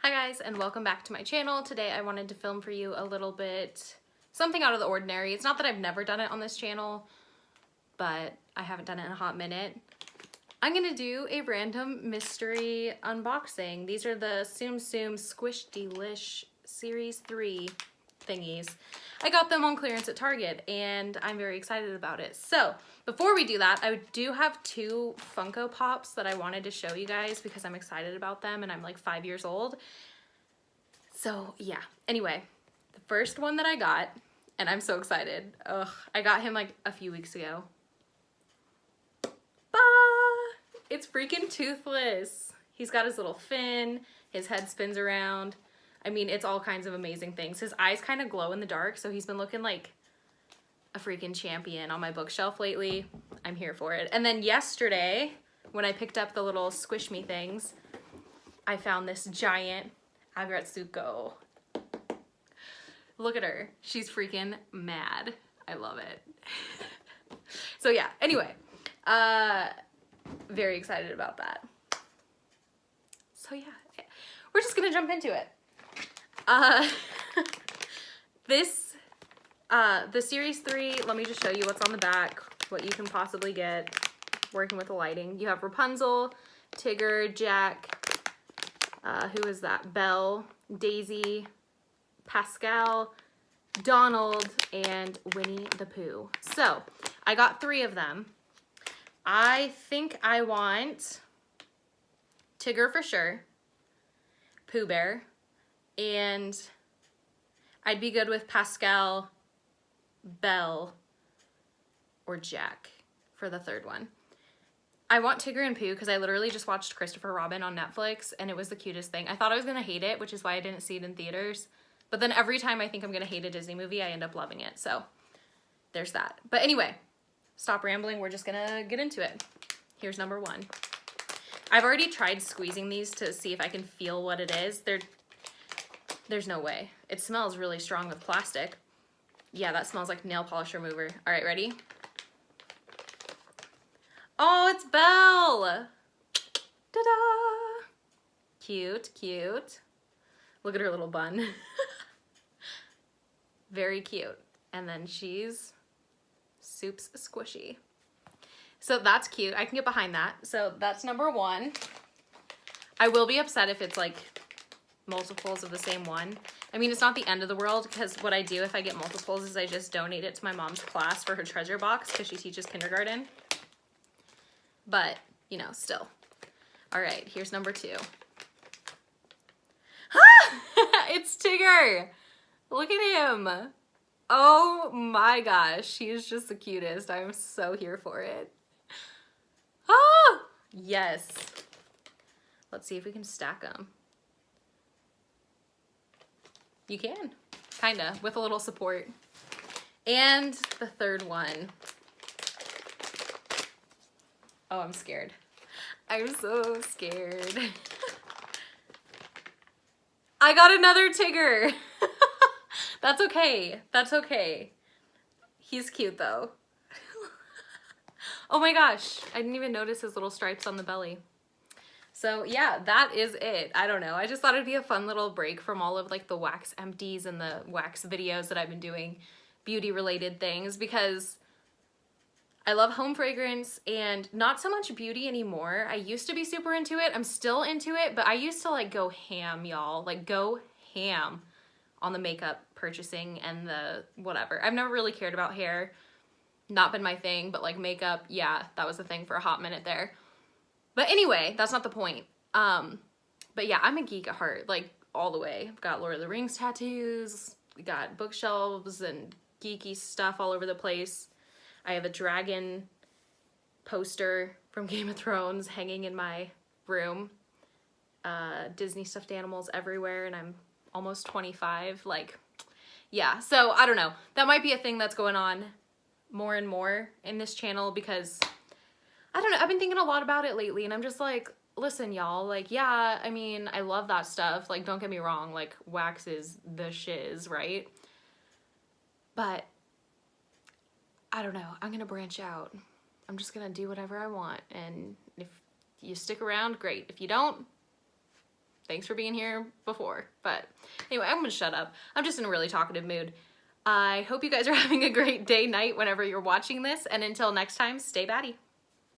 Hi guys, and welcome back to my channel. Today I wanted to film for you a little bit something out of the ordinary. It's not that I've never done it on this channel, but I haven't done it in a hot minute. I'm gonna do a random mystery unboxing. These are the Tsum Squish Delish Series 3 thingies. I got them on clearance at Target and I'm very excited about it. So before we do that, I do have two Funko Pops that I wanted to show you guys because I'm excited about them and I'm like 5 years old. So yeah, anyway, the first one that I got, and I'm so excited. I got him like a few weeks ago. It's freaking Toothless. He's got his little fin, his head spins around. I mean, it's all kinds of amazing things. His eyes kind of glow in the dark, so he's been looking like a freaking champion on my bookshelf lately. I'm here for it. And then yesterday, when I picked up the little Squish Me things, I found this giant Agratsuko. Look at her. She's freaking mad. I love it. So yeah, anyway, very excited about that. So yeah, we're just gonna jump into it. The Series 3, let me just show you what's on the back, what you can possibly get working with the lighting. You have Rapunzel, Tigger, Jack, who is that? Belle, Daisy, Pascal, Donald, and Winnie the Pooh. So, I got 3 of them. I think I want Tigger for sure, Pooh Bear, and I'd be good with Pascal, Belle, or Jack for the third one. I want Tigger and Pooh because I literally just watched Christopher Robin on Netflix and it was the cutest thing. I thought I was gonna hate it, which is why I didn't see it in theaters. But then every time I think I'm gonna hate a Disney movie, I end up loving it. So there's that. But anyway, stop rambling. We're just gonna get into it. Here's number 1. I've already tried squeezing these to see if I can feel what it is. There's no way. It smells really strong with plastic. Yeah, that smells like nail polish remover. All right, ready? Oh, it's Belle! Ta-da! Cute, cute. Look at her little bun. Very cute. And then she's Soup's squishy. So that's cute. I can get behind that. So that's number 1. I will be upset if it's like multiples of the same one. I mean, it's not the end of the world because what I do if I get multiples is I just donate it to my mom's class for her treasure box because she teaches kindergarten. But, you know, still. All right, here's number 2. It's Tigger. Look at him. Oh my gosh, he is just the cutest. I'm so here for it. Ah, yes. Let's see if we can stack them. You can, kinda, with a little support. And the third one. Oh, I'm scared. I'm so scared. I got another Tigger. That's okay. That's okay. He's cute though. Oh my gosh, I didn't even notice his little stripes on the belly. So yeah, that is it. I don't know. I just thought it'd be a fun little break from all of like the wax empties and the wax videos that I've been doing, beauty related things, because I love home fragrance and not so much beauty anymore. I used to be super into it. I'm still into it, but I used to like go ham, y'all. Like go ham on the makeup purchasing and the whatever. I've never really cared about hair. Not been my thing, but like makeup, yeah, that was the thing for a hot minute there. But anyway, that's not the point. But yeah, I'm a geek at heart, like all the way. I've got Lord of the Rings tattoos, got bookshelves and geeky stuff all over the place. I have a dragon poster from Game of Thrones hanging in my room. Disney stuffed animals everywhere, and I'm almost 25. Like, yeah, so I don't know. That might be a thing that's going on more and more in this channel because, I don't know, I've been thinking a lot about it lately, and I'm just like, listen, y'all, like, yeah, I mean, I love that stuff. Like, don't get me wrong, like, wax is the shiz, right? But I don't know. I'm gonna branch out. I'm just gonna do whatever I want. And if you stick around, great. If you don't, thanks for being here before. But anyway, I'm gonna shut up. I'm just in a really talkative mood. I hope you guys are having a great day, night, whenever you're watching this. And until next time, stay batty.